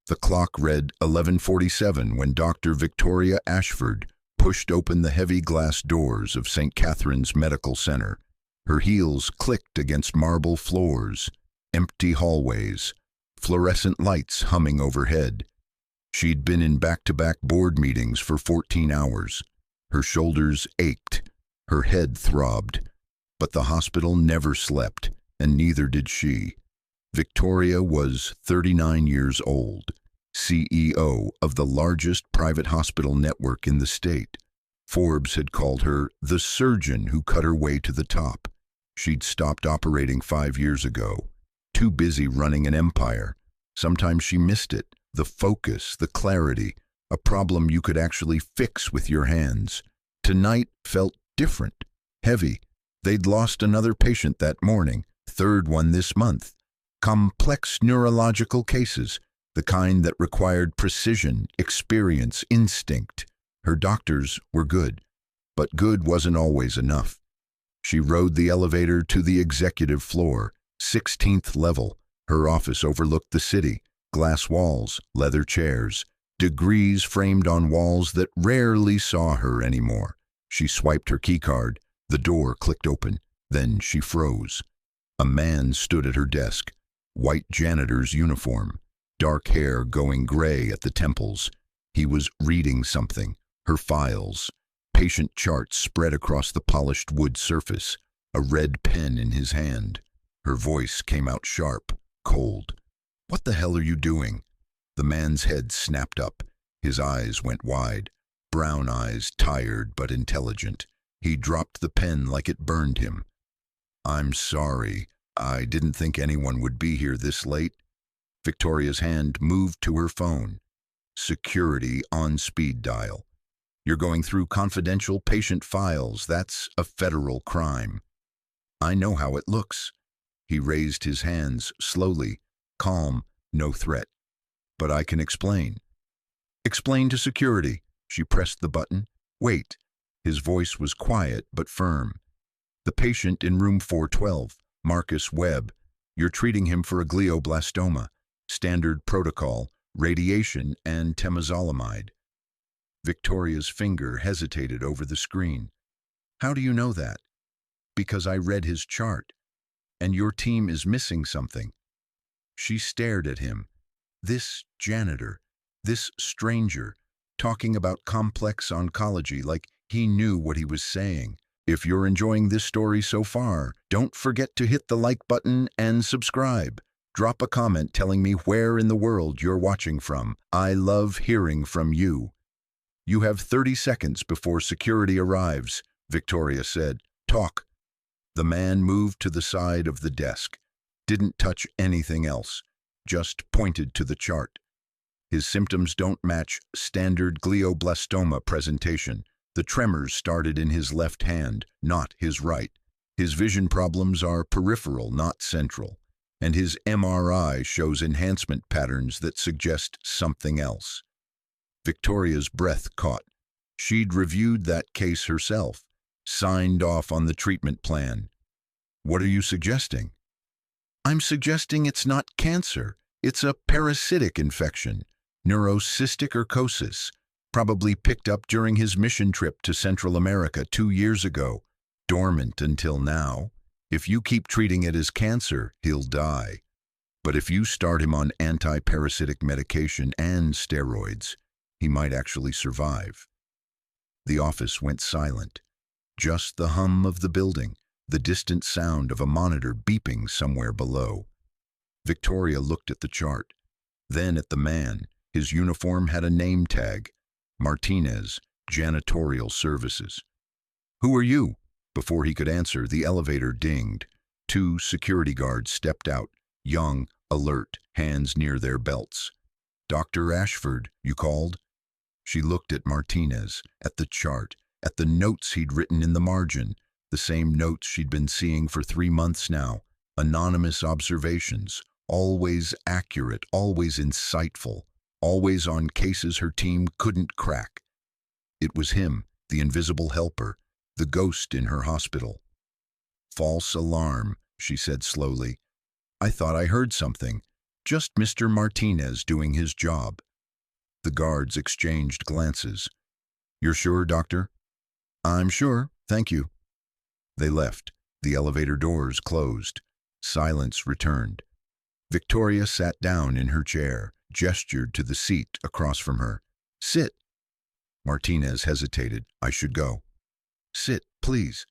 The clock read 11:47 when Dr. Victoria Ashford pushed open the heavy glass doors of St. Catherine's Medical Center. Her heels clicked against marble floors, empty hallways, fluorescent lights humming overhead. She'd been in back-to-back board meetings for 14 hours. Her shoulders ached, her head throbbed, but the hospital never slept, and neither did she. Victoria was 39 years old, CEO of the largest private hospital network in the state. Forbes had called her the surgeon who cut her way to the top. She'd stopped operating 5 years ago, too busy running an empire. Sometimes she missed it, the focus, the clarity, a problem you could actually fix with your hands. Tonight felt different, heavy. They'd lost another patient that morning, third one this month. Complex neurological cases, the kind that required precision, experience, instinct. Her doctors were good, but good wasn't always enough. She rode the elevator to the executive floor, 16th level. Her office overlooked the city, glass walls, leather chairs, degrees framed on walls that rarely saw her anymore. She swiped her keycard. The door clicked open. Then she froze. A man stood at her desk, white janitor's uniform, dark hair going gray at the temples. He was reading something, her files, patient charts spread across the polished wood surface, a red pen in his hand. Her voice came out sharp, cold. "What the hell are you doing?" The man's head snapped up. His eyes went wide, brown eyes, tired but intelligent. He dropped the pen like it burned him. "I'm sorry. I didn't think anyone would be here this late." Victoria's hand moved to her phone. Security on speed dial. "You're going through confidential patient files. That's a federal crime." "I know how it looks." He raised his hands slowly, calm, no threat. "But I can explain." "Explain to security." She pressed the button. "Wait." His voice was quiet but firm. "The patient in room 412, Marcus Webb. You're treating him for a glioblastoma. Standard protocol, radiation and temozolomide." Victoria's finger hesitated over the screen. "How do you know that?" "Because I read his chart. And your team is missing something." She stared at him. This janitor, this stranger, talking about complex oncology like he knew what he was saying. If you're enjoying this story so far, don't forget to hit the like button and subscribe. Drop a comment telling me where in the world you're watching from. I love hearing from you. "You have 30 seconds before security arrives," Victoria said. "Talk." The man moved to the side of the desk, didn't touch anything else, just pointed to the chart. His symptoms don't match standard glioblastoma presentation. The tremors started in his left hand, not his right. His vision problems are peripheral, not central. And his MRI shows enhancement patterns that suggest something else. Victoria's breath caught. She'd reviewed that case herself, signed off on the treatment plan. "What are you suggesting?" "I'm suggesting it's not cancer. It's a parasitic infection, neurocystic urcosis, probably picked up during his mission trip to Central America 2 years ago, dormant until now. If you keep treating it as cancer, he'll die. But if you start him on anti-parasitic medication and steroids, he might actually survive." The office went silent. Just the hum of the building, the distant sound of a monitor beeping somewhere below. Victoria looked at the chart, then at the man. His uniform had a name tag, Martinez, Janitorial Services. "Who are you?" Before he could answer, the elevator dinged. 2 security guards stepped out, young, alert, hands near their belts. "Dr. Ashford, you called?" She looked at Martinez, at the chart, at the notes he'd written in the margin, the same notes she'd been seeing for 3 months now. Anonymous observations, always accurate, always insightful, always on cases her team couldn't crack. It was him, the invisible helper, the ghost in her hospital. "False alarm," she said slowly. "I thought I heard something. Just Mr. Martinez doing his job. The guards exchanged glances. You're sure, doctor? I'm sure, thank you. They left. The elevator doors closed. Silence returned. Victoria sat down in her chair, gestured to the seat across from her. Sit. Martinez hesitated. I should go. Sit, please.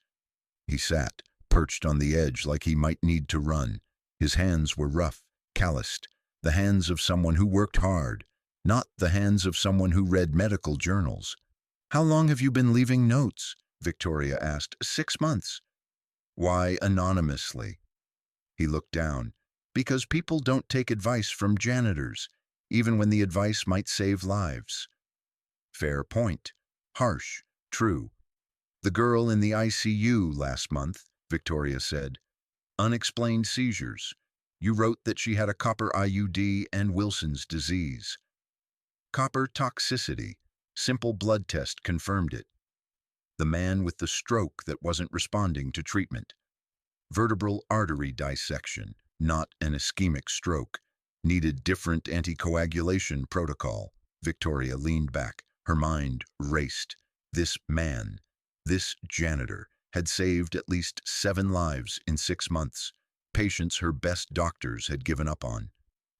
He sat, perched on the edge like he might need to run. His hands were rough, calloused, the hands of someone who worked hard, not the hands of someone who read medical journals. How long have you been leaving notes? Victoria asked. 6 months. Why anonymously? He looked down. Because people don't take advice from janitors, even when the advice might save lives. Fair point. Harsh. True. The girl in the ICU last month, Victoria said. Unexplained seizures. You wrote that she had a copper IUD and Wilson's disease. Copper toxicity. Simple blood test confirmed it. The man with the stroke that wasn't responding to treatment. Vertebral artery dissection, not an ischemic stroke. Needed different anticoagulation protocol. Victoria leaned back. Her mind raced. This man, this janitor, had saved at least 7 lives in 6 months. Patients her best doctors had given up on.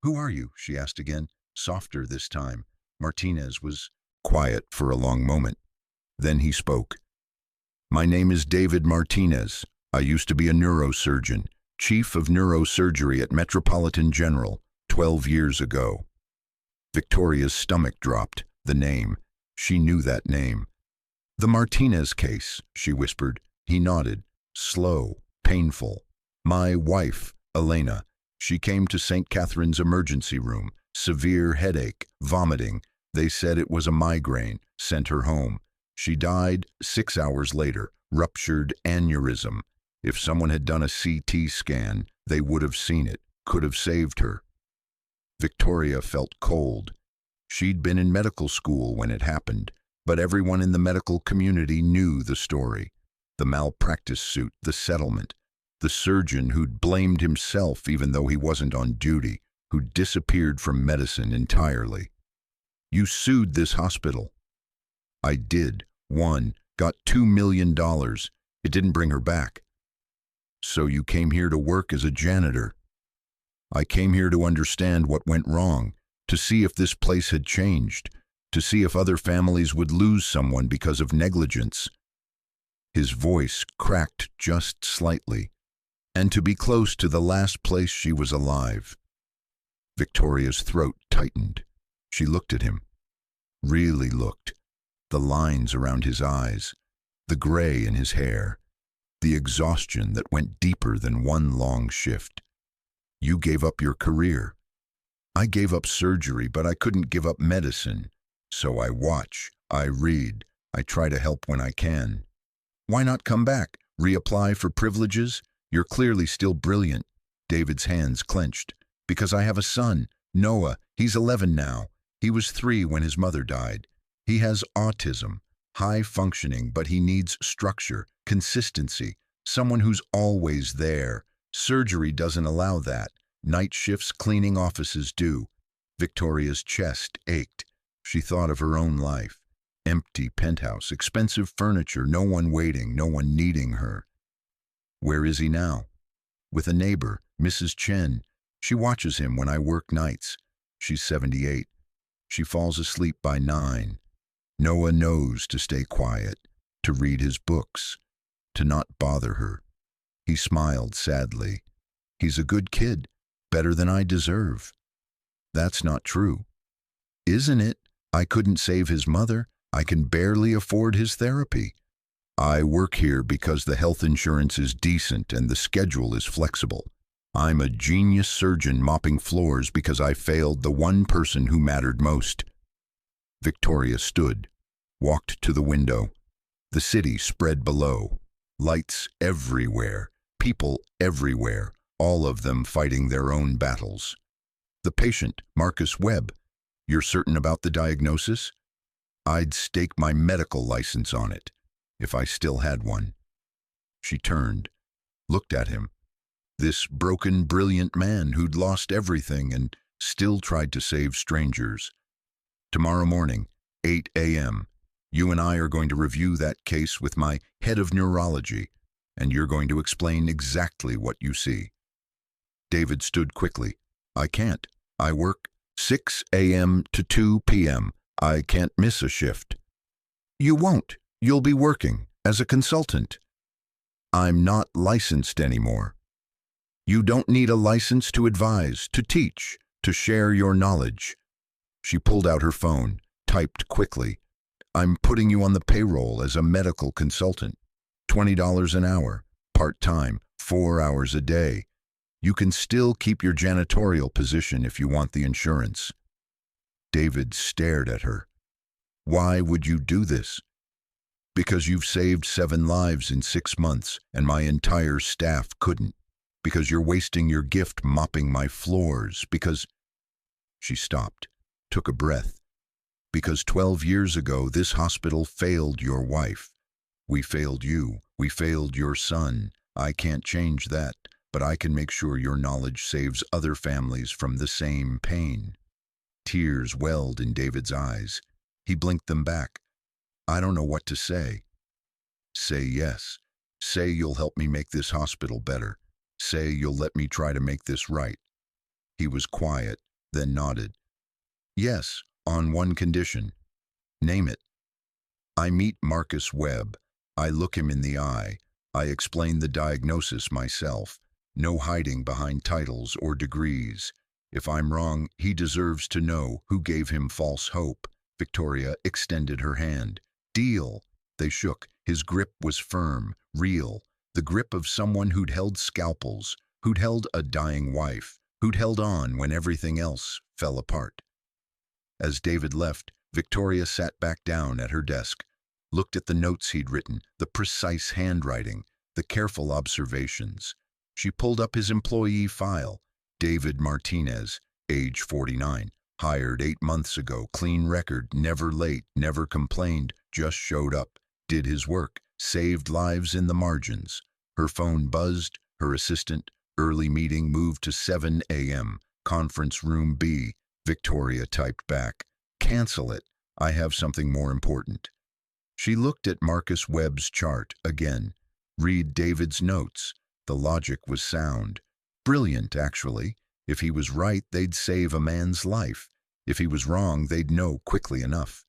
Who are you? She asked again, softer this time. Martinez was quiet for a long moment. Then he spoke. My name is David Martinez. I used to be a neurosurgeon, chief of neurosurgery at Metropolitan General, 12 years ago. Victoria's stomach dropped. The name. She knew that name. The Martinez case, she whispered. He nodded. Slow, painful. My wife, Elena. She came to St. Catherine's emergency room. Severe headache, vomiting. They said it was a migraine. Sent her home. She died 6 hours later. Ruptured aneurysm. If someone had done a CT scan, they would have seen it. Could have saved her. Victoria felt cold. She'd been in medical school when it happened, but everyone in the medical community knew the story. The malpractice suit, the settlement, the surgeon who'd blamed himself even though he wasn't on duty, who'd disappeared from medicine entirely. You sued this hospital. I did. Won. Got $2 million. It didn't bring her back. So you came here to work as a janitor. I came here to understand what went wrong, to see if this place had changed, to see if other families would lose someone because of negligence. His voice cracked just slightly, and to be close to the last place she was alive. Victoria's throat tightened. She looked at him. Really looked. The lines around his eyes, the gray in his hair, the exhaustion that went deeper than one long shift. You gave up your career. I gave up surgery, but I couldn't give up medicine. So I watch, I read, I try to help when I can. Why not come back, reapply for privileges? You're clearly still brilliant. David's hands clenched. Because I have a son, Noah. He's 11 now. He was 3 when his mother died. He has autism, high functioning, but he needs structure, consistency, someone who's always there. Surgery doesn't allow that. Night shifts cleaning offices do. Victoria's chest ached. She thought of her own life. Empty penthouse, expensive furniture, no one waiting, no one needing her. Where is he now? With a neighbor, Mrs. Chen. She watches him when I work nights. She's 78. She falls asleep by 9. Noah knows to stay quiet, to read his books, to not bother her. He smiled sadly. He's a good kid, better than I deserve. That's not true. Isn't it? I couldn't save his mother. I can barely afford his therapy. I work here because the health insurance is decent and the schedule is flexible. I'm a genius surgeon mopping floors because I failed the one person who mattered most. Victoria stood, walked to the window. The city spread below. Lights everywhere, people everywhere, all of them fighting their own battles. The patient, Marcus Webb. You're certain about the diagnosis? I'd stake my medical license on it, if I still had one. She turned, looked at him. This broken, brilliant man who'd lost everything and still tried to save strangers. Tomorrow morning, 8 a.m., you and I are going to review that case with my head of neurology, and you're going to explain exactly what you see. David stood quickly. I can't. I work 6 a.m. to 2 p.m. I can't miss a shift. You won't. You'll be working as a consultant. I'm not licensed anymore. You don't need a license to advise, to teach, to share your knowledge. She pulled out her phone, typed quickly. I'm putting you on the payroll as a medical consultant. $20 an hour, part-time, 4 hours a day. You can still keep your janitorial position if you want the insurance. David stared at her. Why would you do this? Because you've saved 7 lives in 6 months, and my entire staff couldn't. Because you're wasting your gift mopping my floors. Because... She stopped, took a breath. Because 12 years ago, this hospital failed your wife. We failed you. We failed your son. I can't change that, but I can make sure your knowledge saves other families from the same pain. Tears welled in David's eyes. He blinked them back. I don't know what to say. Say yes. Say you'll help me make this hospital better. Say you'll let me try to make this right. He was quiet, then nodded. Yes, on one condition. Name it. I meet Marcus Webb. I look him in the eye. I explain the diagnosis myself. No hiding behind titles or degrees. If I'm wrong, he deserves to know who gave him false hope. Victoria extended her hand. Deal. They shook. His grip was firm, real. The grip of someone who'd held scalpels, who'd held a dying wife, who'd held on when everything else fell apart. As David left, Victoria sat back down at her desk, looked at the notes he'd written, the precise handwriting, the careful observations. She pulled up his employee file. David Martinez, age 49, hired 8 months ago, clean record, never late, never complained, just showed up, did his work, saved lives in the margins. Her phone buzzed, her assistant, early meeting moved to 7 a.m., conference room B. Victoria typed back, cancel it, I have something more important. She looked at Marcus Webb's chart again, read David's notes. The logic was sound. Brilliant, actually. If he was right, they'd save a man's life. If he was wrong, they'd know quickly enough.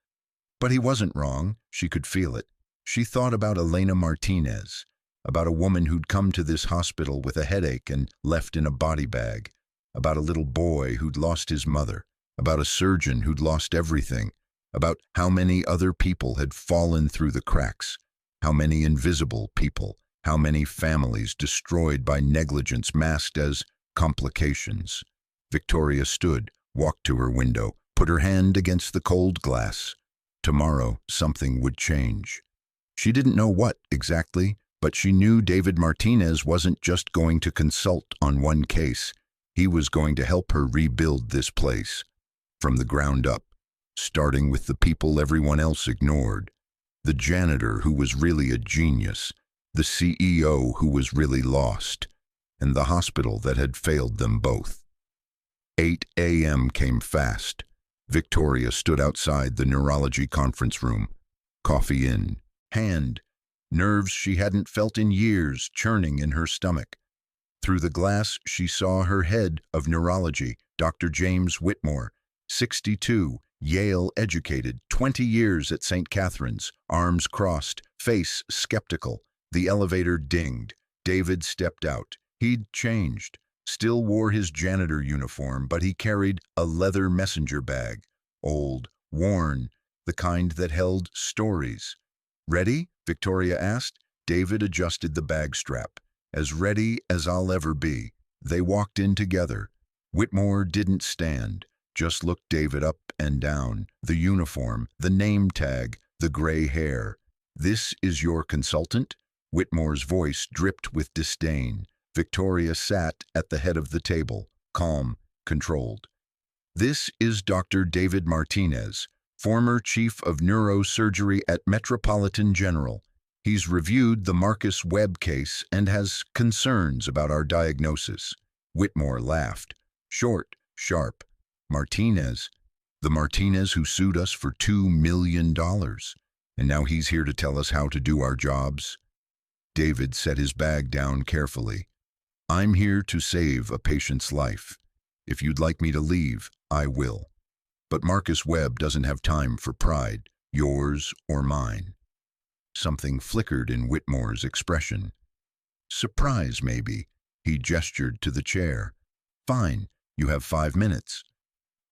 But he wasn't wrong. She could feel it. She thought about Elena Martinez, about a woman who'd come to this hospital with a headache and left in a body bag, about a little boy who'd lost his mother, about a surgeon who'd lost everything, about how many other people had fallen through the cracks, how many invisible people, how many families destroyed by negligence masked as complications. Victoria stood, walked to her window, put her hand against the cold glass. Tomorrow, something would change. She didn't know what exactly, but she knew David Martinez wasn't just going to consult on one case. He was going to help her rebuild this place from the ground up, starting with the people everyone else ignored. The janitor who was really a genius, the CEO who was really lost, and the hospital that had failed them both. 8 a.m. came fast. Victoria stood outside the neurology conference room, coffee in hand, nerves she hadn't felt in years churning in her stomach. Through the glass, she saw her head of neurology, Dr. James Whitmore, 62, Yale-educated, 20 years at St. Catherine's, arms crossed, face skeptical. The elevator dinged. David stepped out. He'd changed. Still wore his janitor uniform, but he carried a leather messenger bag. Old, worn, the kind that held stories. Ready? Victoria asked. David adjusted the bag strap. As ready as I'll ever be. They walked in together. Whitmore didn't stand, just looked David up and down. The uniform, the name tag, the gray hair. This is your consultant? Whitmore's voice dripped with disdain. Victoria sat at the head of the table, calm, controlled. This is Dr. David Martinez, former chief of neurosurgery at Metropolitan General. He's reviewed the Marcus Webb case and has concerns about our diagnosis. Whitmore laughed. Short, sharp, Martinez. The Martinez who sued us for $2 million. And now he's here to tell us how to do our jobs? David set his bag down carefully. I'm here to save a patient's life. If you'd like me to leave, I will. But Marcus Webb doesn't have time for pride, yours or mine. Something flickered in Whitmore's expression. Surprise, maybe. He gestured to the chair. Fine, you have 5 minutes.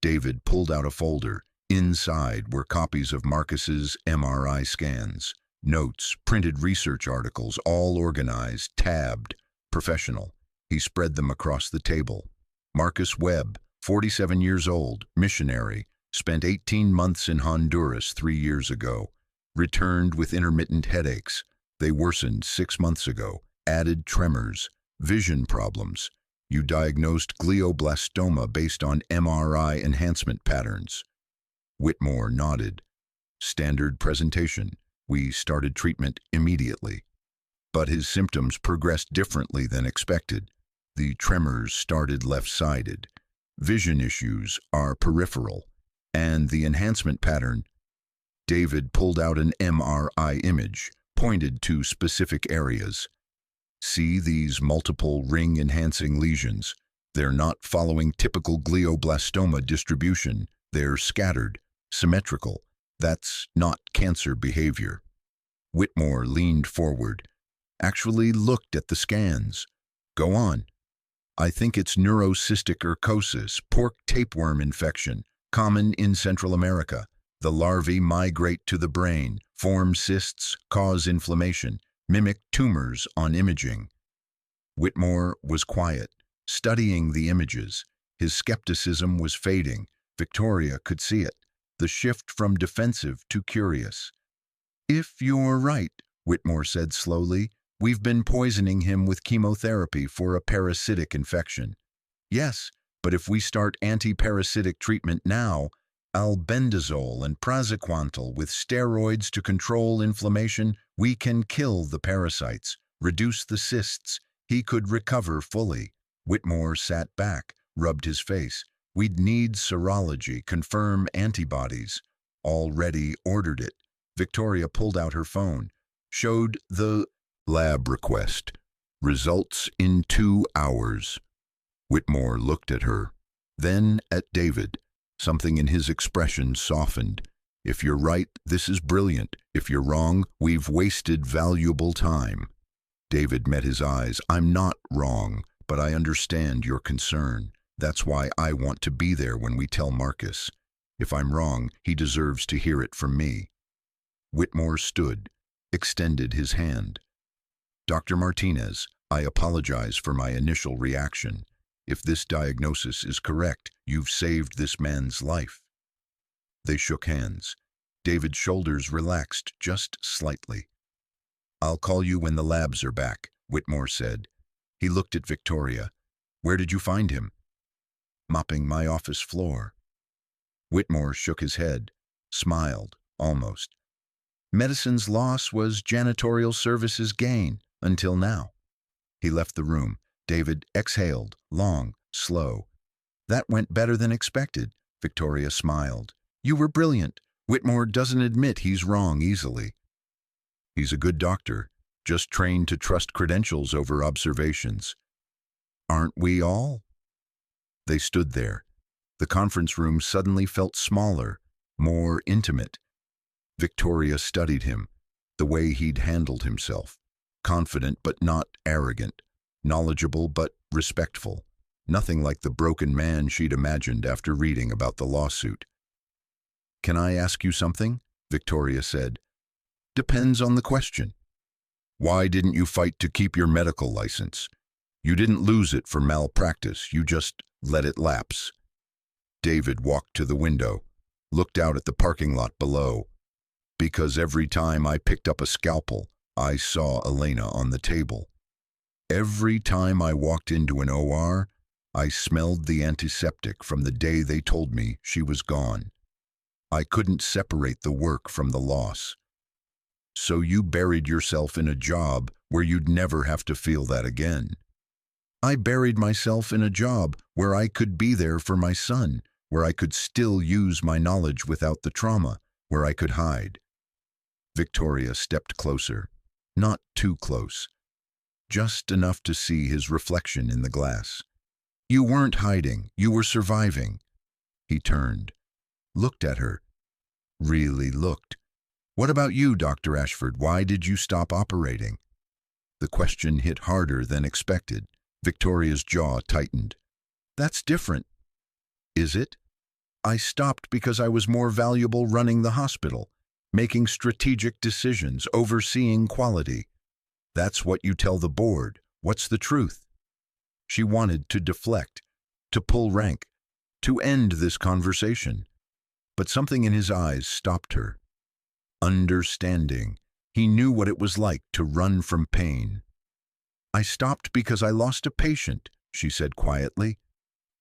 David pulled out a folder. Inside were copies of Marcus's MRI scans, notes, printed research articles, all organized, tabbed, professional. He spread them across the table. Marcus Webb, 47 years old, missionary, spent 18 months in Honduras 3 years ago. Returned with intermittent headaches. They worsened 6 months ago. Added tremors, vision problems. You diagnosed glioblastoma based on MRI enhancement patterns. Whitmore nodded. Standard presentation. We started treatment immediately. But his symptoms progressed differently than expected. The tremors started left-sided. Vision issues are peripheral. And the enhancement pattern. David pulled out an MRI image, pointed to specific areas. See these multiple ring-enhancing lesions. They're not following typical glioblastoma distribution. They're scattered, symmetrical. That's not cancer behavior. Whitmore leaned forward, actually looked at the scans. Go on. I think it's neurocystic urcosis, pork tapeworm infection, common in Central America. The larvae migrate to the brain, form cysts, cause inflammation, mimic tumors on imaging. Whitmore was quiet, studying the images. His skepticism was fading. Victoria could see it, the shift from defensive to curious. If you're right, Whitmore said slowly, we've been poisoning him with chemotherapy for a parasitic infection. Yes, but if we start anti-parasitic treatment now, albendazole and praziquantel with steroids to control inflammation, we can kill the parasites, reduce the cysts. He could recover fully. Whitmore sat back, rubbed his face. We'd need serology, confirm antibodies. Already ordered it. Victoria pulled out her phone, showed the lab request. Results in 2 hours. Whitmore looked at her, then at David. Something in his expression softened. If you're right, this is brilliant. If you're wrong, we've wasted valuable time. David met his eyes. I'm not wrong, but I understand your concern. That's why I want to be there when we tell Marcus. If I'm wrong, he deserves to hear it from me. Whitmore stood, extended his hand. Dr. Martinez, I apologize for my initial reaction. If this diagnosis is correct, you've saved this man's life. They shook hands. David's shoulders relaxed just slightly. I'll call you when the labs are back, Whitmore said. He looked at Victoria. Where did you find him? Mopping my office floor. Whitmore shook his head, smiled, almost. Medicine's loss was janitorial services' gain, until now. He left the room. David exhaled, long, slow. That went better than expected. Victoria smiled. You were brilliant. Whitmore doesn't admit he's wrong easily. He's a good doctor, just trained to trust credentials over observations. Aren't we all? They stood there. The conference room suddenly felt smaller, more intimate. Victoria studied him, the way he'd handled himself. Confident but not arrogant. Knowledgeable but respectful. Nothing like the broken man she'd imagined after reading about the lawsuit. Can I ask you something? Victoria said. Depends on the question. Why didn't you fight to keep your medical license? You didn't lose it for malpractice, you just let it lapse. David walked to the window, looked out at the parking lot below. Because every time I picked up a scalpel, I saw Elena on the table. Every time I walked into an OR, I smelled the antiseptic from the day they told me she was gone. I couldn't separate the work from the loss. So you buried yourself in a job where you'd never have to feel that again. I buried myself in a job where I could be there for my son, where I could still use my knowledge without the trauma, where I could hide. Victoria stepped closer, not too close, just enough to see his reflection in the glass. You weren't hiding, you were surviving. He turned, looked at her, really looked. What about you, Dr. Ashford? Why did you stop operating? The question hit harder than expected. Victoria's jaw tightened. That's different. Is it? I stopped because I was more valuable running the hospital, making strategic decisions, overseeing quality. That's what you tell the board. What's the truth? She wanted to deflect, to pull rank, to end this conversation. But something in his eyes stopped her. Understanding. He knew what it was like to run from pain. I stopped because I lost a patient, she said quietly.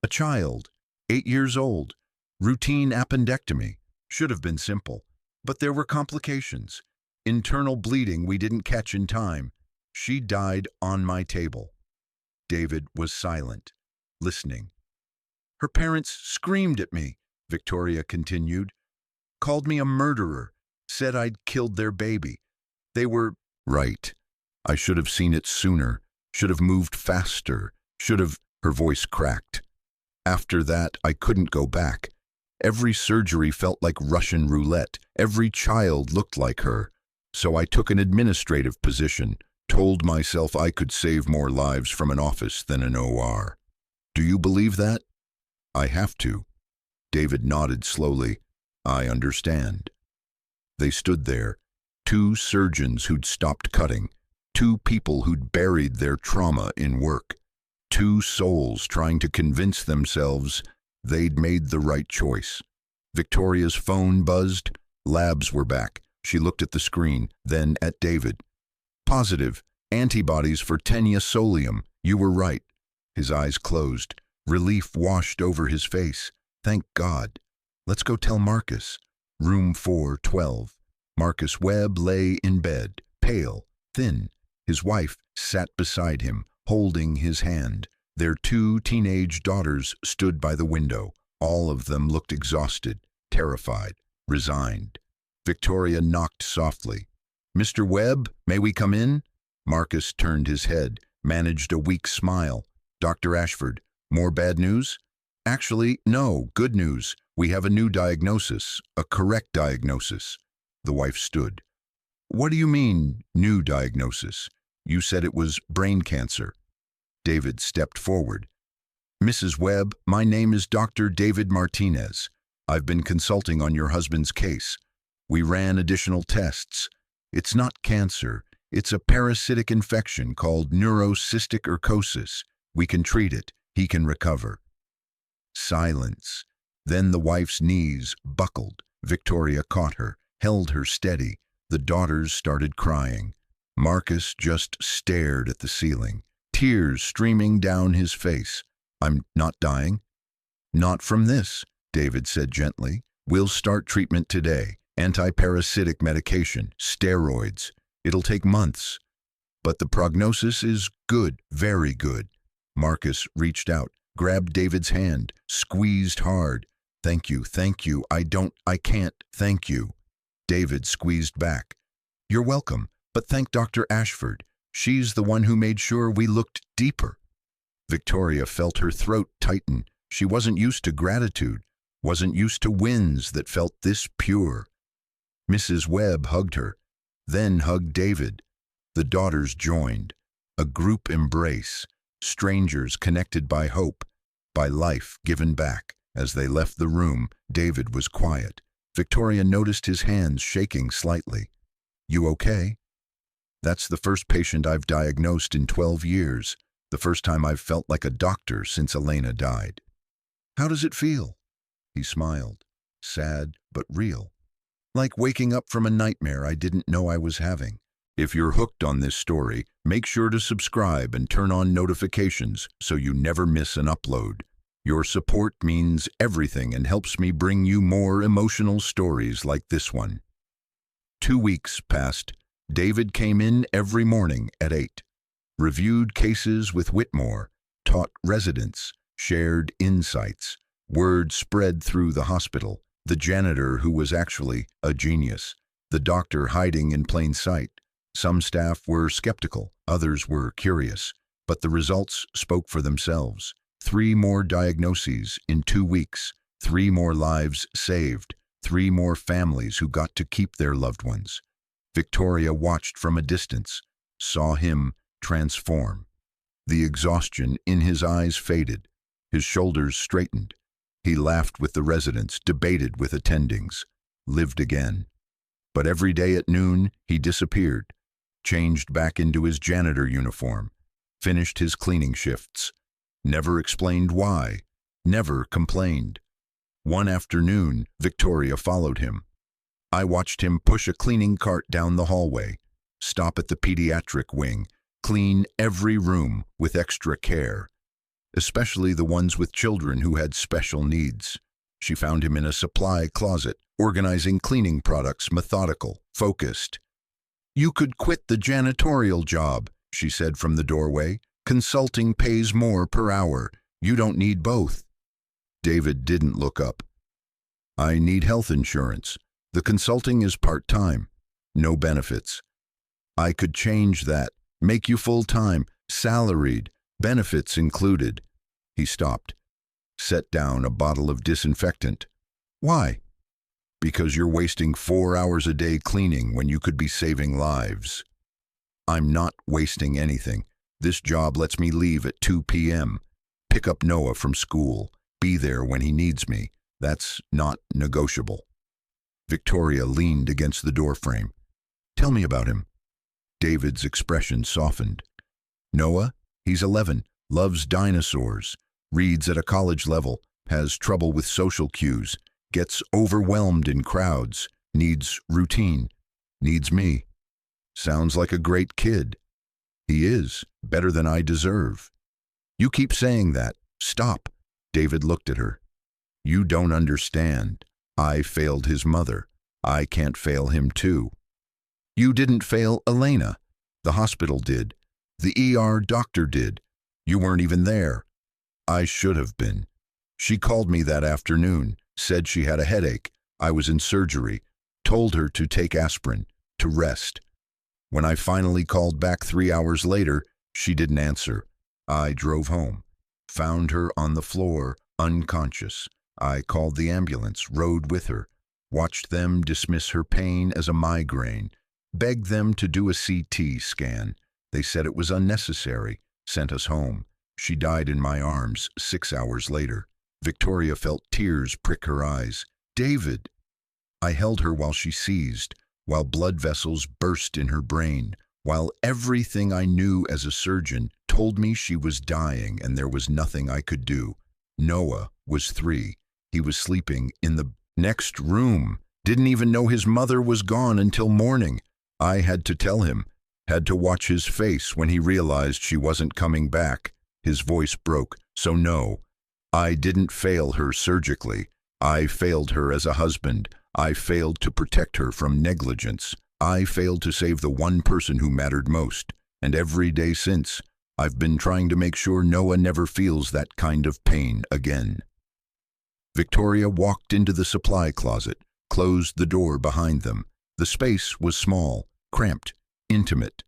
A child, 8 years old, routine appendectomy. Should have been simple. But there were complications. Internal bleeding we didn't catch in time. She died on my table. David was silent, listening. Her parents screamed at me, Victoria continued. Called me a murderer. Said I'd killed their baby. They were right. I should have seen it sooner. Should have moved faster. Should have... Her voice cracked. After that, I couldn't go back. Every surgery felt like Russian roulette. Every child looked like her. So I took an administrative position, told myself I could save more lives from an office than an OR. Do you believe that? I have to. David nodded slowly. I understand. They stood there, 2 surgeons who'd stopped cutting, 2 people who'd buried their trauma in work, 2 souls trying to convince themselves they'd made the right choice. Victoria's phone buzzed. Labs were back. She looked at the screen, then at David. Positive. Antibodies for teniasolium. You were right. His eyes closed. Relief washed over his face. Thank God. Let's go tell Marcus. Room 412. Marcus Webb lay in bed, pale, thin. His wife sat beside him, holding his hand. Their 2 teenage daughters stood by the window. All of them looked exhausted, terrified, resigned. Victoria knocked softly. Mr. Webb, may we come in? Marcus turned his head, managed a weak smile. Dr. Ashford, more bad news? Actually, no, good news. We have a new diagnosis, a correct diagnosis. The wife stood. What do you mean, new diagnosis? You said it was brain cancer. David stepped forward. Mrs. Webb, my name is Dr. David Martinez. I've been consulting on your husband's case. We ran additional tests. It's not cancer. It's a parasitic infection called neurocystic urcosis. We can treat it. He can recover. Silence. Then the wife's knees buckled. Victoria caught her, held her steady. The daughters started crying. Marcus just stared at the ceiling, tears streaming down his face. I'm not dying. Not from this, David said gently. We'll start treatment today. Anti-parasitic medication, steroids. It'll take months. But the prognosis is good, very good. Marcus reached out, grabbed David's hand, squeezed hard. Thank you, I can't, thank you. David squeezed back. You're welcome, but thank Dr. Ashford. She's the one who made sure we looked deeper. Victoria felt her throat tighten. She wasn't used to gratitude, wasn't used to wins that felt this pure. Mrs. Webb hugged her, then hugged David. The daughters joined, a group embrace, strangers connected by hope, by life given back. As they left the room, David was quiet. Victoria noticed his hands shaking slightly. You okay? That's the first patient I've diagnosed in 12 years, the first time I've felt like a doctor since Elena died. How does it feel? He smiled, sad but real. Like waking up from a nightmare I didn't know I was having. If you're hooked on this story, make sure to subscribe and turn on notifications so you never miss an upload. Your support means everything and helps me bring you more emotional stories like this one. 2 weeks passed. David came in every morning at 8. Reviewed cases with Whitmore, taught residents, shared insights. Word spread through the hospital. The janitor, who was actually a genius. The doctor hiding in plain sight. Some staff were skeptical, others were curious. But the results spoke for themselves. 3 more diagnoses in 2 weeks. 3 more lives saved. 3 more families who got to keep their loved ones. Victoria watched from a distance, saw him transform. The exhaustion in his eyes faded. His shoulders straightened. He laughed with the residents, debated with attendings, lived again. But every day at noon, he disappeared, changed back into his janitor uniform, finished his cleaning shifts, never explained why, never complained. One afternoon, Victoria followed him. I watched him push a cleaning cart down the hallway, stop at the pediatric wing, clean every room with extra care, especially the ones with children who had special needs. She found him in a supply closet, organizing cleaning products, methodical, focused. "You could quit the janitorial job," she said from the doorway. "Consulting pays more per hour. You don't need both." David didn't look up. "I need health insurance. The consulting is part-time. No benefits." "I could change that. Make you full-time, salaried, benefits included." He stopped, set down a bottle of disinfectant. "Why?" "Because you're wasting 4 hours a day cleaning when you could be saving lives." "I'm not wasting anything. This job lets me leave at 2 p.m., pick up Noah from school, be there when he needs me. That's not negotiable." Victoria leaned against the doorframe. "Tell me about him." David's expression softened. "Noah, he's 11, loves dinosaurs, reads at a college level, has trouble with social cues, gets overwhelmed in crowds, needs routine, needs me. Sounds like a great kid." "He is, better than I deserve." "You keep saying that. Stop." David looked at her. "You don't understand. I failed his mother. I can't fail him too." "You didn't fail Elena. The hospital did. The ER doctor did. You weren't even there." "I should have been. She called me that afternoon, said she had a headache. I was in surgery, told her to take aspirin, to rest. When I finally called back 3 hours later, she didn't answer. I drove home, found her on the floor, unconscious. I called the ambulance, rode with her, watched them dismiss her pain as a migraine, begged them to do a CT scan. They said it was unnecessary, sent us home. She died in my arms 6 hours later." Victoria felt tears prick her eyes. "David!" "I held her while she seized, while blood vessels burst in her brain, while everything I knew as a surgeon told me she was dying and there was nothing I could do. Noah was 3. He was sleeping in the next room, didn't even know his mother was gone until morning. I had to tell him, had to watch his face when he realized she wasn't coming back." His voice broke. "So no, I didn't fail her surgically. I failed her as a husband. I failed to protect her from negligence. I failed to save the one person who mattered most. And every day since, I've been trying to make sure Noah never feels that kind of pain again." Victoria walked into the supply closet, closed the door behind them. The space was small, cramped, intimate.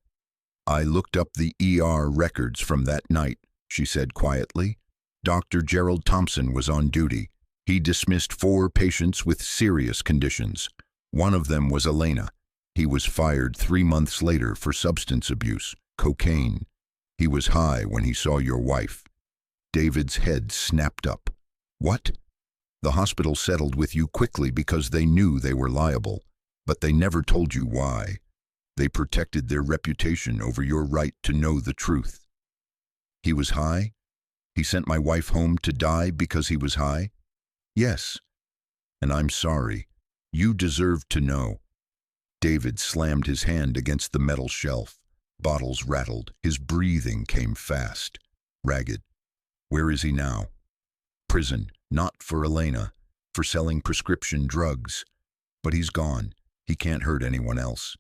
"I looked up the ER records from that night," she said quietly. "Dr. Gerald Thompson was on duty. He dismissed 4 patients with serious conditions. One of them was Elena. He was fired 3 months later for substance abuse, cocaine. He was high when he saw your wife." David's head snapped up. "What?" "The hospital settled with you quickly because they knew they were liable, but they never told you why. They protected their reputation over your right to know the truth." "He was high? He sent my wife home to die because he was high?" "Yes. And I'm sorry. You deserve to know." David slammed his hand against the metal shelf. Bottles rattled. His breathing came fast, ragged. "Where is he now?" "Prison. Not for Elena. For selling prescription drugs. But he's gone. He can't hurt anyone else."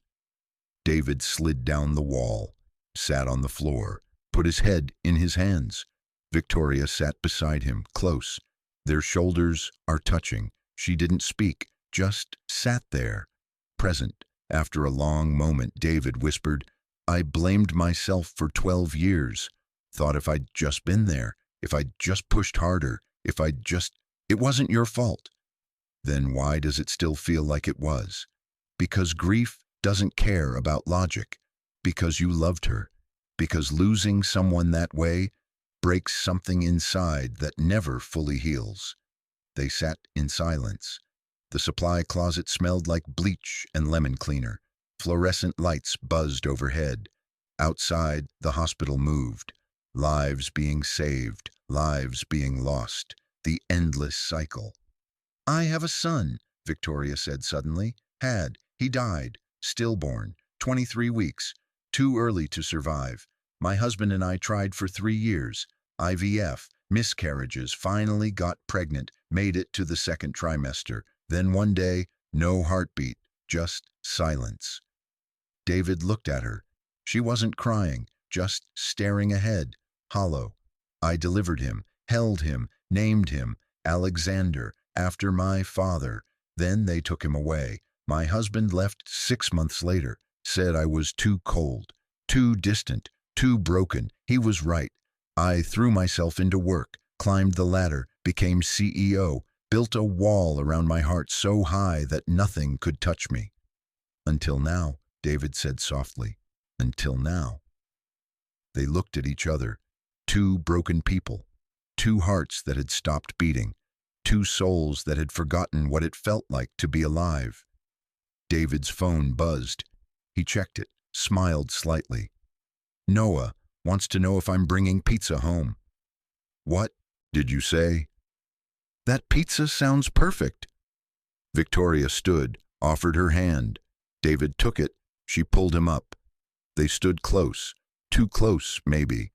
David slid down the wall, sat on the floor, put his head in his hands. Victoria sat beside him, close. Their shoulders are touching. She didn't speak, just sat there, present. After a long moment, David whispered, "I blamed myself for 12 years. Thought if I'd just been there, if I'd just pushed harder, if I'd just... It wasn't your fault." Then why does it still feel like it was? Because grief doesn't care about logic. Because you loved her. Because losing someone that way breaks something inside that never fully heals. They sat in silence. The supply closet smelled like bleach and lemon cleaner. Fluorescent lights buzzed overhead. Outside, the hospital moved. Lives being saved, lives being lost. The endless cycle. "I have a son," Victoria said suddenly. "Had. He died. Stillborn. 23 weeks. Too early to survive. My husband and I tried for 3 years. IVF, miscarriages, finally got pregnant, made it to the second trimester. Then one day, no heartbeat, just silence." David looked at her. She wasn't crying, just staring ahead, hollow. "I delivered him, held him, named him Alexander, after my father. Then they took him away. My husband left 6 months later, said I was too cold, too distant, too broken. He was right. I threw myself into work, climbed the ladder, became CEO, built a wall around my heart so high that nothing could touch me. Until now," David said softly. "Until now." They looked at each other. Two broken people. Two hearts that had stopped beating. Two souls that had forgotten what it felt like to be alive. David's phone buzzed. He checked it, smiled slightly. "Noah wants to know if I'm bringing pizza home." "What did you say?" "That pizza sounds perfect." Victoria stood, offered her hand. David took it. She pulled him up. They stood close. Too close, maybe.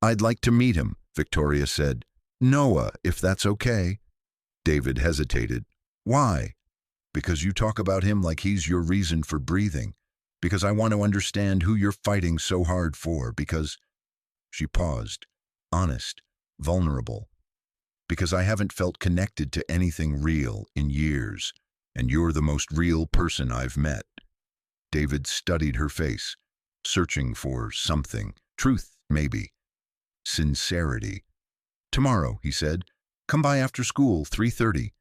"I'd like to meet him," Victoria said. "Noah, if that's okay." David hesitated. "Why?" "Because you talk about him like he's your reason for breathing. Because I want to understand who you're fighting so hard for. Because..." She paused. Honest. Vulnerable. "Because I haven't felt connected to anything real in years. And you're the most real person I've met." David studied her face, searching for something. Truth, maybe. Sincerity. "Tomorrow," he said. "Come by after school, 3:30.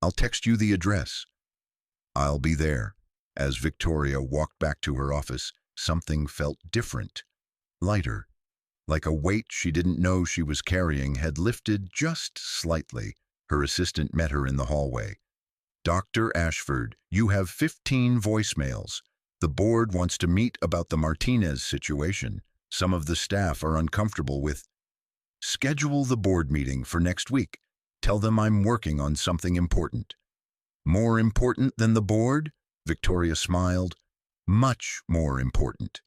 I'll text you the address." "I'll be there." As Victoria walked back to her office, something felt different. Lighter. Like a weight she didn't know she was carrying had lifted just slightly. Her assistant met her in the hallway. "Dr. Ashford, you have 15 voicemails. The board wants to meet about the Martinez situation. Some of the staff are uncomfortable with..." "Schedule the board meeting for next week. Tell them I'm working on something important." "More important than the board?" Victoria smiled. "Much more important."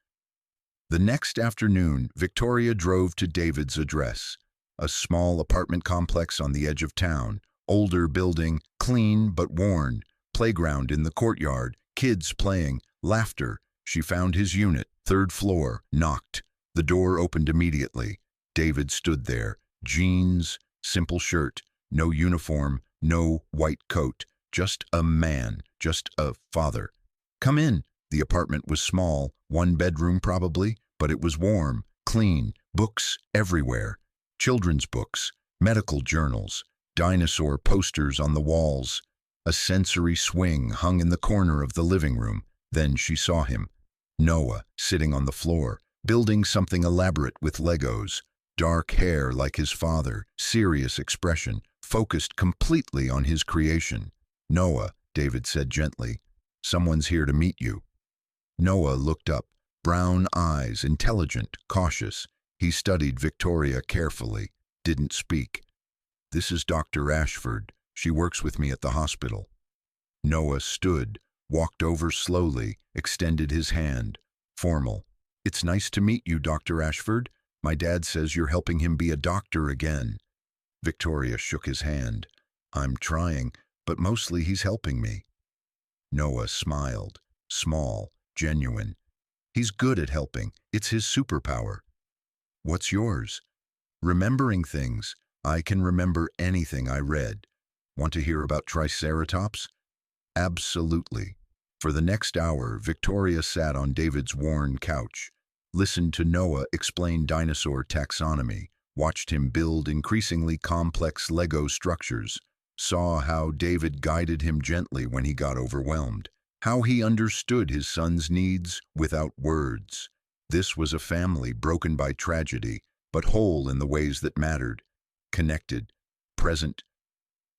The next afternoon, Victoria drove to David's address. A small apartment complex on the edge of town. Older building, clean but worn. Playground in the courtyard. Kids playing. Laughter. She found his unit, 3rd floor, knocked. The door opened immediately. David stood there. Jeans, simple shirt, no uniform, no white coat. Just a man, just a father. "Come in." The apartment was small, 1 bedroom probably, but it was warm, clean, books everywhere. Children's books, medical journals, dinosaur posters on the walls. A sensory swing hung in the corner of the living room. Then she saw him. Noah, sitting on the floor, building something elaborate with Legos. Dark hair like his father, serious expression, focused completely on his creation. "Noah," David said gently, "someone's here to meet you." Noah looked up, brown eyes, intelligent, cautious. He studied Victoria carefully, didn't speak. "This is Dr. Ashford. She works with me at the hospital." Noah stood, walked over slowly, extended his hand. Formal. "It's nice to meet you, Dr. Ashford. My dad says you're helping him be a doctor again." Victoria shook his hand. "I'm trying, but mostly he's helping me." Noah smiled. Small, genuine. "He's good at helping. It's his superpower." "What's yours?" "Remembering things. I can remember anything I read. Want to hear about Triceratops? Absolutely. For the next hour, Victoria sat on David's worn couch, listened to Noah explain dinosaur taxonomy, watched him build increasingly complex Lego structures, saw how David guided him gently when he got overwhelmed, how he understood his son's needs without words. This was a family broken by tragedy, but whole in the ways that mattered, connected, present,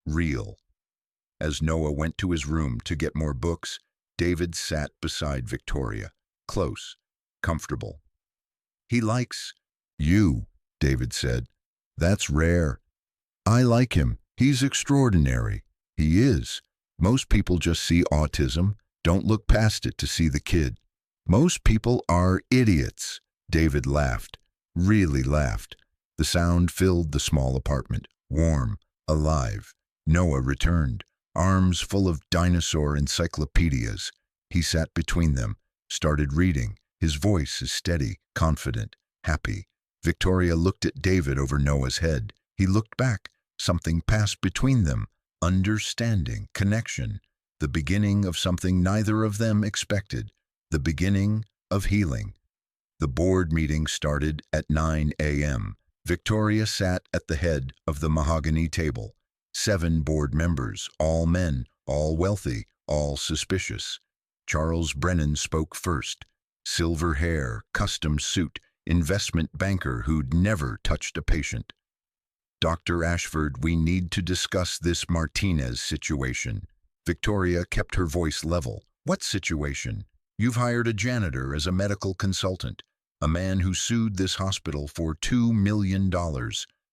real. As Noah went to his room to get more books, David sat beside Victoria, close, comfortable. "He likes you," David said. "That's rare. I like him. He's extraordinary. He is. Most people just see autism, don't look past it to see the kid. Most people are idiots." David laughed, really laughed. The sound filled the small apartment, warm, alive. Noah returned, arms full of dinosaur encyclopedias. He sat between them, started reading. His voice is steady, confident, happy. Victoria looked at David over Noah's head. He looked back. Something passed between them. Understanding, connection. The beginning of something neither of them expected. The beginning of healing. The board meeting started at 9 a.m. Victoria sat at the head of the mahogany table. 7 board members, all men, all wealthy, all suspicious. Charles Brennan spoke first. Silver hair, custom suit, investment banker who'd never touched a patient. "Dr. Ashford, we need to discuss this Martinez situation." Victoria kept her voice level. "What situation? You've hired a janitor as a medical consultant, a man who sued this hospital for $2 million,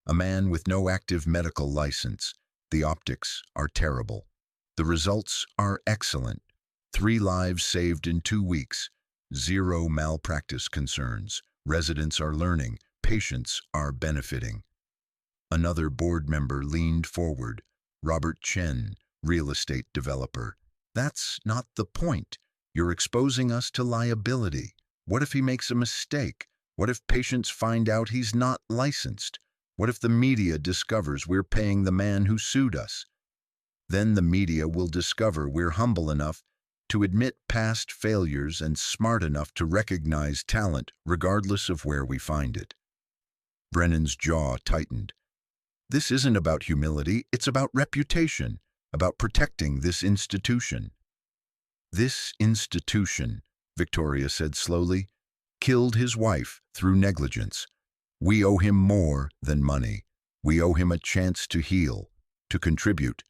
a man with no active medical license. The optics are terrible. The results are excellent. 3 lives saved in 2 weeks. 0 malpractice concerns. Residents are learning. Patients are benefiting." Another board member leaned forward. Robert Chen, real estate developer. "That's not the point. You're exposing us to liability. What if he makes a mistake? What if patients find out he's not licensed? What if the media discovers we're paying the man who sued us? Then the media will discover we're humble enough to admit past failures and smart enough to recognize talent regardless of where we find it." Brennan's jaw tightened. "This isn't about humility, it's about reputation, about protecting this institution." "This institution," Victoria said slowly, "killed his wife through negligence. We owe him more than money. We owe him a chance to heal, to contribute,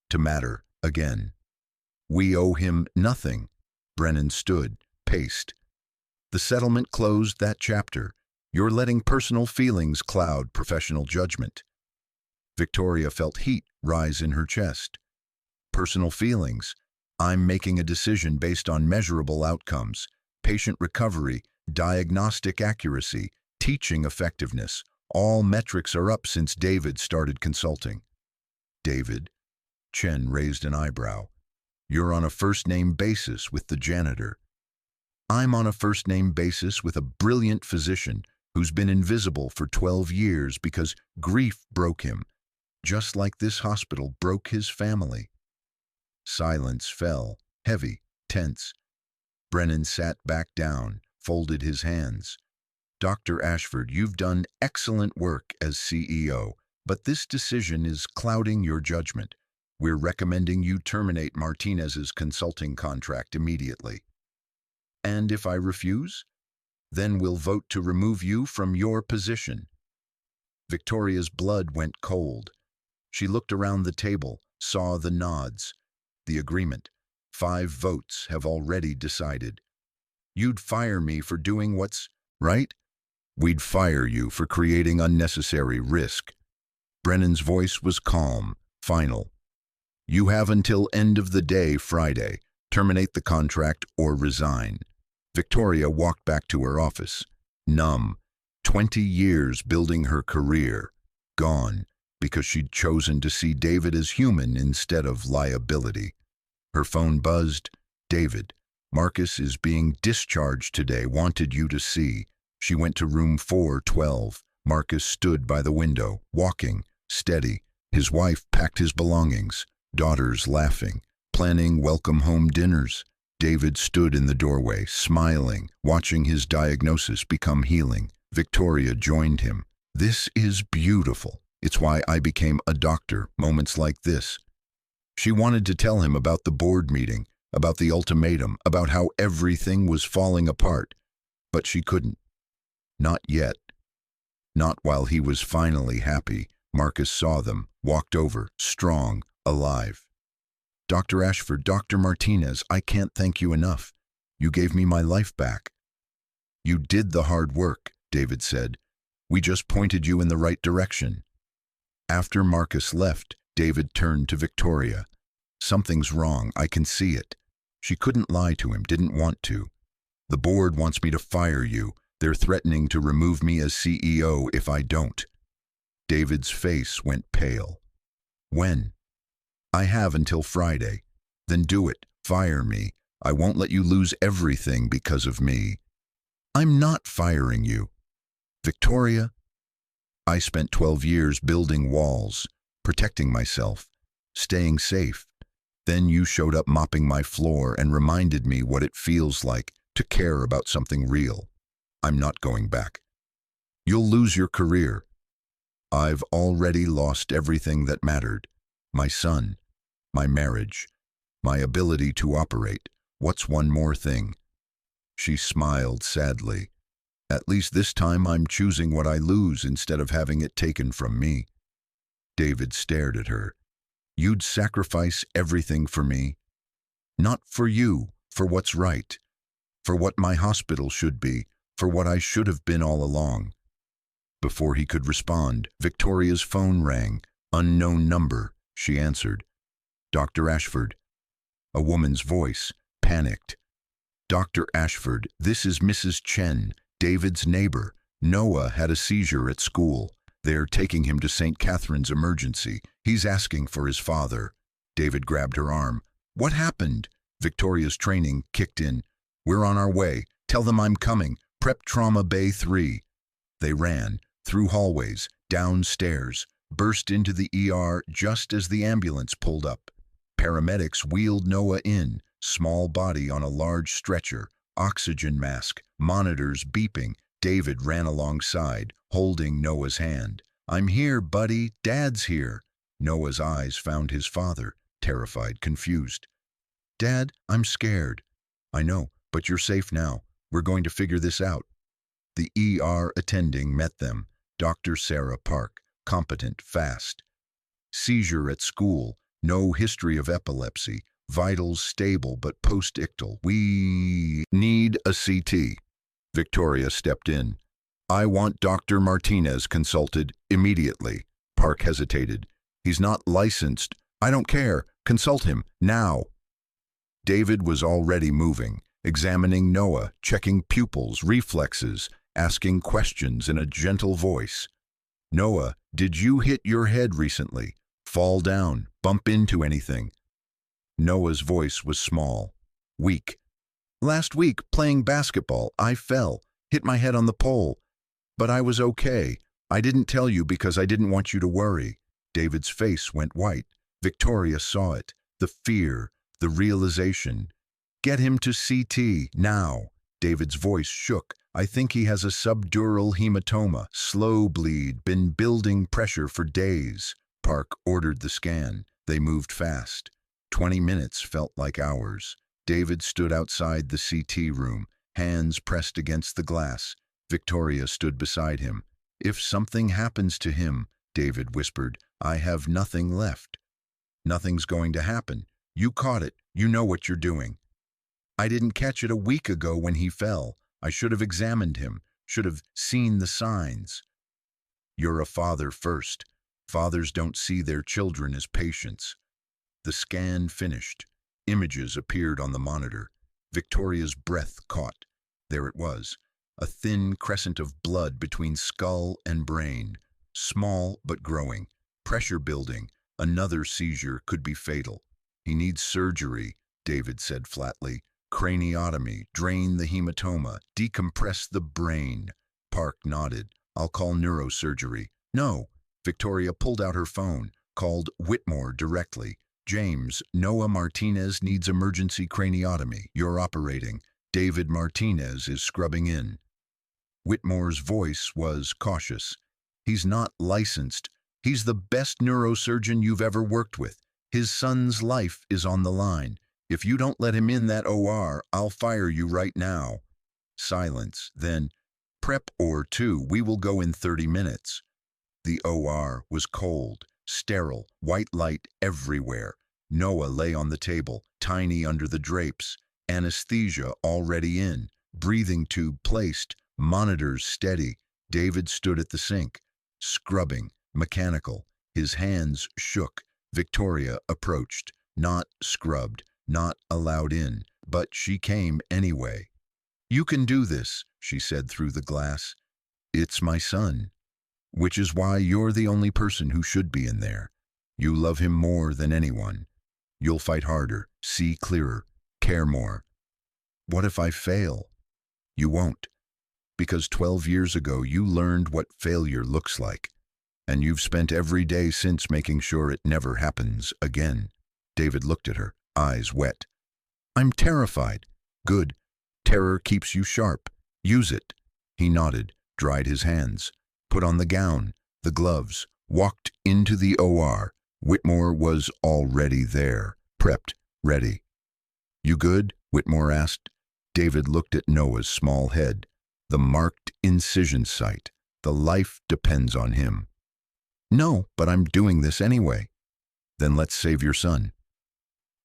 to matter again. We owe him nothing." Brennan stood, paced. "The settlement closed that chapter. You're letting personal feelings cloud professional judgment." Victoria felt heat rise in her chest. "Personal feelings? I'm making a decision based on measurable outcomes, patient recovery, diagnostic accuracy, teaching effectiveness. All metrics are up since David started consulting." "David?" Chen raised an eyebrow. "You're on a first-name basis with the janitor." "I'm on a first-name basis with a brilliant physician who's been invisible for 12 years because grief broke him, just like this hospital broke his family." Silence fell, heavy, tense. Brennan sat back down, folded his hands. "Dr. Ashford, you've done excellent work as CEO, but this decision is clouding your judgment. We're recommending you terminate Martinez's consulting contract immediately." "And if I refuse? Then we'll vote to remove you from your position." Victoria's blood went cold. She looked around the table, saw the nods. The agreement. 5 votes have already decided. "You'd fire me for doing what's right? We'd fire you for creating unnecessary risk." Brennan's voice was calm, final. "You have until end of the day Friday. Terminate the contract or resign." Victoria walked back to her office, numb. 20 years building her career, gone because she'd chosen to see David as human instead of liability. Her phone buzzed. "David, Marcus is being discharged today, wanted you to see." She went to room 412. Marcus stood by the window, walking, steady. His wife packed his belongings, daughters laughing, planning welcome home dinners. David stood in the doorway, smiling, watching his diagnosis become healing. Victoria joined him. This is beautiful. It's why I became a doctor, moments like this. She wanted to tell him about the board meeting, about the ultimatum, about how everything was falling apart. But she couldn't. Not yet. Not while he was finally happy. Marcus saw them, walked over, strong, alive. Dr. Ashford, Dr. Martinez, I can't thank you enough. You gave me my life back. You did the hard work, David said. We just pointed you in the right direction. After Marcus left, David turned to Victoria. Something's wrong, I can see it. She couldn't lie to him, didn't want to. The board wants me to fire you. They're threatening to remove me as CEO if I don't. David's face went pale. When? I have until Friday. Then do it. Fire me. I won't let you lose everything because of me. I'm not firing you. Victoria, I spent 12 years building walls, protecting myself, staying safe. Then you showed up mopping my floor and reminded me what it feels like to care about something real. I'm not going back. You'll lose your career. I've already lost everything that mattered. My son, my marriage, my ability to operate. What's one more thing? She smiled sadly. At least this time I'm choosing what I lose instead of having it taken from me. David stared at her. You'd sacrifice everything for me? Not for you, for what's right, for what my hospital should be, for what I should have been all along. Before he could respond, Victoria's phone rang. Unknown number, she answered. Dr. Ashford. A woman's voice, panicked. Dr. Ashford, this is Mrs. Chen, David's neighbor. Noah had a seizure at school. They're taking him to St. Catherine's emergency. He's asking for his father. David grabbed her arm. What happened? Victoria's training kicked in. We're on our way. Tell them I'm coming. Prep Trauma Bay 3. They ran, through hallways, downstairs, burst into the ER just as the ambulance pulled up. Paramedics wheeled Noah in, small body on a large stretcher, oxygen mask, monitors beeping. David ran alongside, holding Noah's hand. I'm here, buddy. Dad's here. Noah's eyes found his father, terrified, confused. Dad, I'm scared. I know, but you're safe now. We're going to figure this out. The ER attending met them. Dr. Sarah Park, competent, fast. Seizure at school, no history of epilepsy, vitals stable but post-ictal. We need a CT. Victoria stepped in. I want Dr. Martinez consulted immediately. Park hesitated. He's not licensed. I don't care. Consult him, now. David was already moving, examining Noah, checking pupils, reflexes, asking questions in a gentle voice. Noah, did you hit your head recently? Fall down, bump into anything? Noah's voice was small, weak. Last week, playing basketball, I fell, hit my head on the pole. But I was okay. I didn't tell you because I didn't want you to worry. David's face went white. Victoria saw it, the fear, the realization. Get him to CT, now. David's voice shook. I think he has a subdural hematoma, slow bleed, been building pressure for days. Park ordered the scan. They moved fast. 20 minutes felt like hours. David stood outside the CT room, hands pressed against the glass. Victoria stood beside him. If something happens to him, David whispered, I have nothing left. Nothing's going to happen. You caught it. You know what you're doing. I didn't catch it a week ago when he fell. I should have examined him, should have seen the signs. You're a father first. Fathers don't see their children as patients. The scan finished. Images appeared on the monitor. Victoria's breath caught. There it was, a thin crescent of blood between skull and brain. Small but growing. Pressure building. Another seizure could be fatal. He needs surgery, David said flatly. Craniotomy, drain the hematoma, decompress the brain. Park nodded. I'll call neurosurgery. No, Victoria pulled out her phone, called Whitmore directly. James, Noah Martinez needs emergency craniotomy. You're operating. David Martinez is scrubbing in. Whitmore's voice was cautious. He's not licensed. He's the best neurosurgeon you've ever worked with. His son's life is on the line. If you don't let him in that OR, I'll fire you right now. Silence. Then, prep or two, we will go in 30 minutes. The OR was cold, sterile, white light everywhere. Noah lay on the table, tiny under the drapes, anesthesia already in, breathing tube placed, monitors steady. David stood at the sink, scrubbing, mechanical. His hands shook. Victoria approached, not scrubbed, not allowed in, but she came anyway. You can do this, she said through the glass. It's my son. Which is why you're the only person who should be in there. You love him more than anyone. You'll fight harder, see clearer, care more. What if I fail? You won't. Because 12 years ago you learned what failure looks like. And you've spent every day since making sure it never happens again. David looked at her, eyes wet. I'm terrified. Good. Terror keeps you sharp. Use it. He nodded, dried his hands, put on the gown, the gloves, walked into the OR. Whitmore was already there, prepped, ready. You good? Whitmore asked. David looked at Noah's small head, the marked incision site. The life depends on him. No, but I'm doing this anyway. Then let's save your son.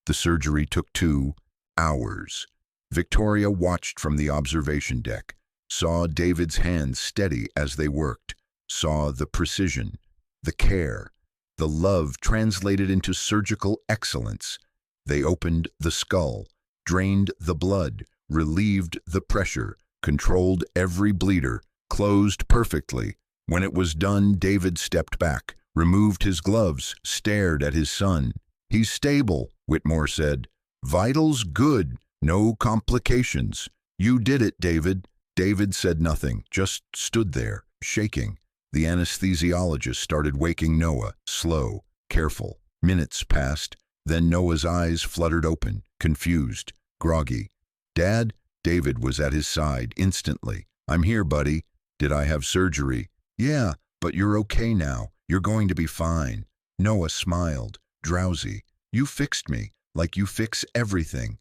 The surgery took 2 hours. Victoria watched from the observation deck, saw David's hands steady as they worked, saw the precision, the care, the love translated into surgical excellence. They opened the skull, drained the blood, relieved the pressure, controlled every bleeder, closed perfectly. When it was done, David stepped back, removed his gloves, stared at his son. He's stable, Whitmore said. Vitals good, no complications. You did it, David. David said nothing, just stood there, shaking. The anesthesiologist started waking Noah, slow, careful. Minutes passed, then Noah's eyes fluttered open, confused, groggy. Dad? David was at his side instantly. I'm here, buddy. Did I have surgery? Yeah, but you're okay now. You're going to be fine. Noah smiled, drowsy. You fixed me, like you fix everything.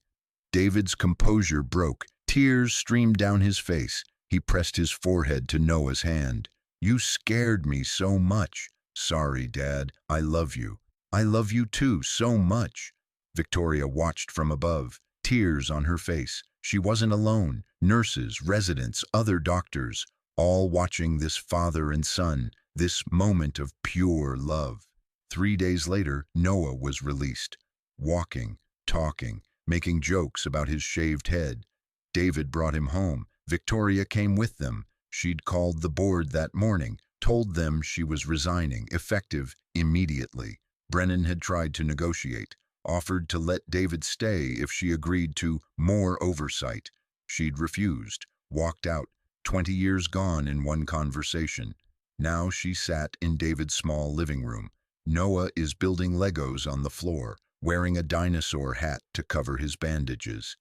David's composure broke. Tears streamed down his face. He pressed his forehead to Noah's hand. You scared me so much. Sorry, Dad. I love you. I love you too, so much. Victoria watched from above, tears on her face. She wasn't alone. Nurses, residents, other doctors, all watching this father and son, this moment of pure love. 3 days later, Noah was released, walking, talking, making jokes about his shaved head. David brought him home. Victoria came with them. She'd called the board that morning, told them she was resigning, effective immediately. Brennan had tried to negotiate, offered to let David stay if she agreed to more oversight. She'd refused, walked out, 20 years gone in one conversation. Now she sat in David's small living room. Noah is building Legos on the floor, wearing a dinosaur hat to cover his bandages.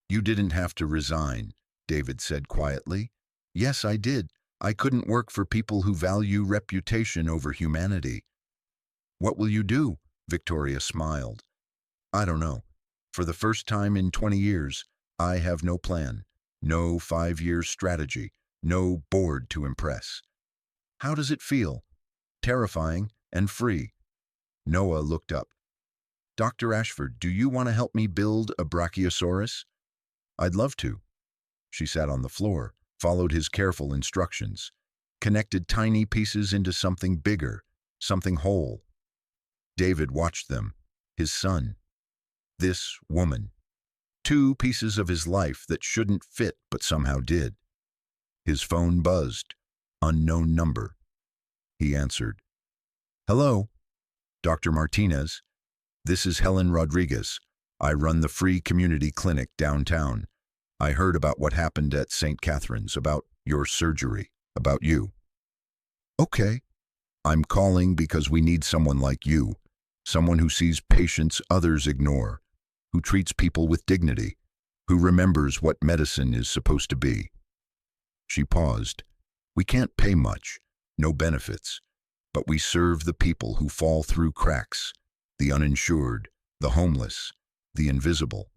You didn't have to resign, David said quietly. Yes, I did. I couldn't work for people who value reputation over humanity. What will you do? Victoria smiled. I don't know. For the first time in 20 years, I have no plan, no 5-year strategy, no board to impress. How does it feel? Terrifying and free. Noah looked up. Dr. Ashford, do you want to help me build a brachiosaurus? I'd love to. She sat on the floor, followed his careful instructions, connected tiny pieces into something bigger, something whole. David watched them, his son, this woman. 2 pieces of his life that shouldn't fit but somehow did. His phone buzzed. Unknown number. He answered. Hello, Dr. Martinez. This is Helen Rodriguez. I run the free community clinic downtown. I heard about what happened at St. Catherine's, about your surgery, about you. Okay. I'm calling because we need someone like you, someone who sees patients others ignore, who treats people with dignity, who remembers what medicine is supposed to be." She paused. "We can't pay much, no benefits, but we serve the people who fall through cracks, the uninsured, the homeless, the invisible."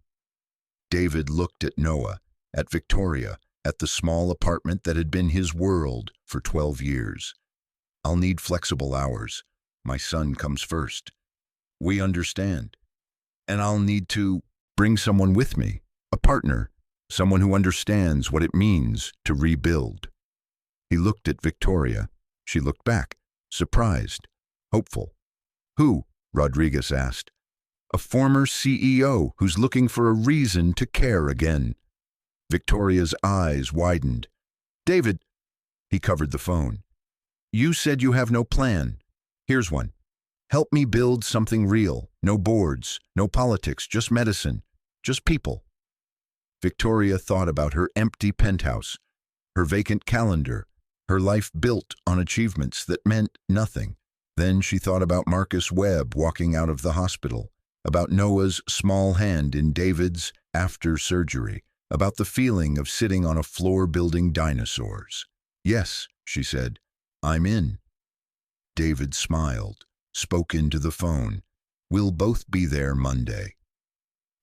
David looked at Noah, at Victoria, at the small apartment that had been his world for 12 years. "I'll need flexible hours. My son comes first." "We understand. And I'll need to bring someone with me, a partner, someone who understands what it means to rebuild." He looked at Victoria. She looked back, surprised, hopeful. "Who?" Rodriguez asked. "A former CEO who's looking for a reason to care again." Victoria's eyes widened. "David," he covered the phone, "you said you have no plan. Here's one. Help me build something real. No boards, no politics, just medicine, just people." Victoria thought about her empty penthouse, her vacant calendar, her life built on achievements that meant nothing. Then she thought about Marcus Webb walking out of the hospital, about Noah's small hand in David's after surgery, about the feeling of sitting on a floor building dinosaurs. "Yes," she said, "I'm in." David smiled, spoke into the phone. "We'll both be there Monday."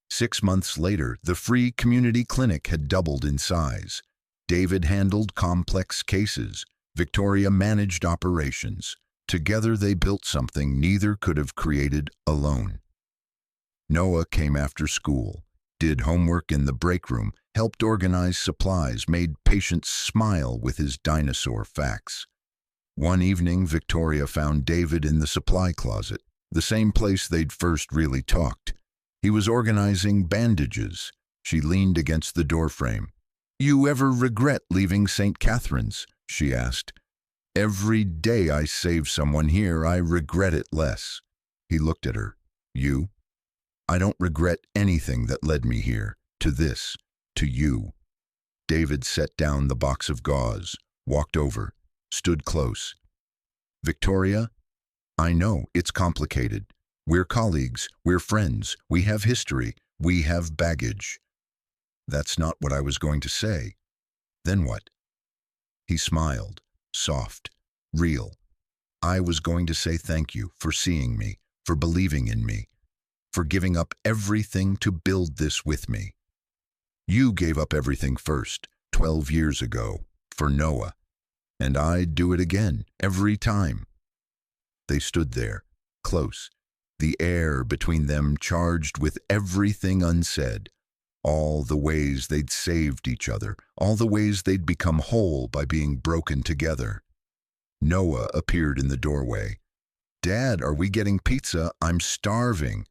6 months later, the free community clinic had doubled in size. David handled complex cases. Victoria managed operations. Together they built something neither could have created alone. Noah came after school, did homework in the break room, helped organize supplies, made patients smile with his dinosaur facts. One evening, Victoria found David in the supply closet, the same place they'd first really talked. He was organizing bandages. She leaned against the doorframe. "You ever regret leaving St. Catherine's?" she asked. "Every day I save someone here, I regret it less." He looked at her. "You?" "I don't regret anything that led me here, to this, to you." David set down the box of gauze, walked over, stood close. "Victoria, I know it's complicated. We're colleagues, we're friends, we have history, we have baggage." "That's not what I was going to say." "Then what?" He smiled, soft, real. "I was going to say thank you for seeing me, for believing in me, for giving up everything to build this with me. You gave up everything first, 12 years ago, for Noah. And I'd do it again, every time." They stood there, close, the air between them charged with everything unsaid, all the ways they'd saved each other, all the ways they'd become whole by being broken together. Noah appeared in the doorway. "Dad, are we getting pizza? I'm starving."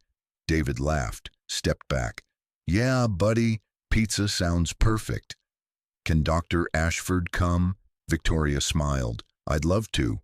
David laughed, stepped back. "Yeah, buddy, pizza sounds perfect." "Can Dr. Ashford come?" Victoria smiled. "I'd love to."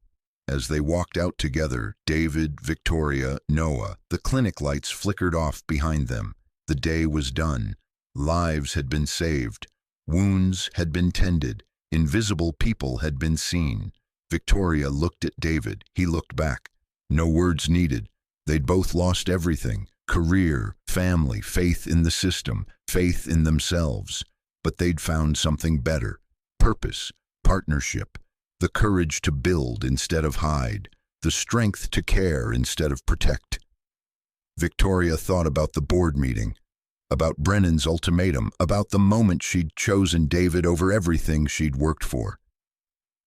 As they walked out together, David, Victoria, Noah, the clinic lights flickered off behind them. The day was done. Lives had been saved. Wounds had been tended. Invisible people had been seen. Victoria looked at David. He looked back. No words needed. They'd both lost everything: career, family, faith in the system, faith in themselves. But they'd found something better: purpose, partnership, the courage to build instead of hide, the strength to care instead of protect. Victoria thought about the board meeting, about Brennan's ultimatum, about the moment she'd chosen David over everything she'd worked for.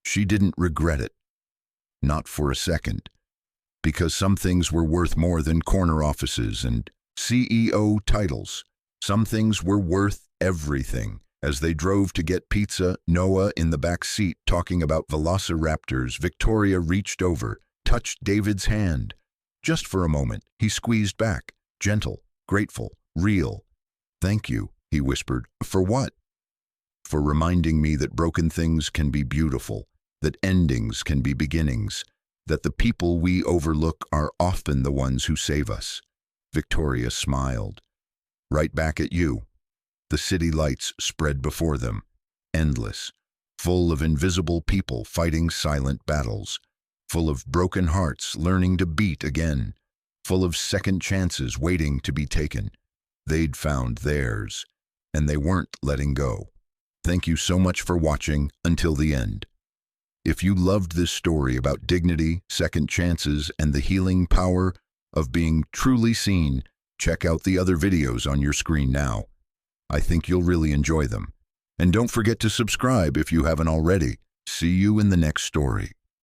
She didn't regret it, not for a second, because some things were worth more than corner offices and CEO titles. Some things were worth everything. As they drove to get pizza, Noah in the back seat talking about velociraptors, Victoria reached over, touched David's hand. Just for a moment, he squeezed back, gentle, grateful, real. "Thank you," he whispered. "For what?" "For reminding me that broken things can be beautiful, that endings can be beginnings, that the people we overlook are often the ones who save us." Victoria smiled. "Right back at you." The city lights spread before them, endless, full of invisible people fighting silent battles, full of broken hearts learning to beat again, full of second chances waiting to be taken. They'd found theirs, and they weren't letting go. Thank you so much for watching until the end. If you loved this story about dignity, second chances, and the healing power of being truly seen, check out the other videos on your screen now. I think you'll really enjoy them. And don't forget to subscribe if you haven't already. See you in the next story.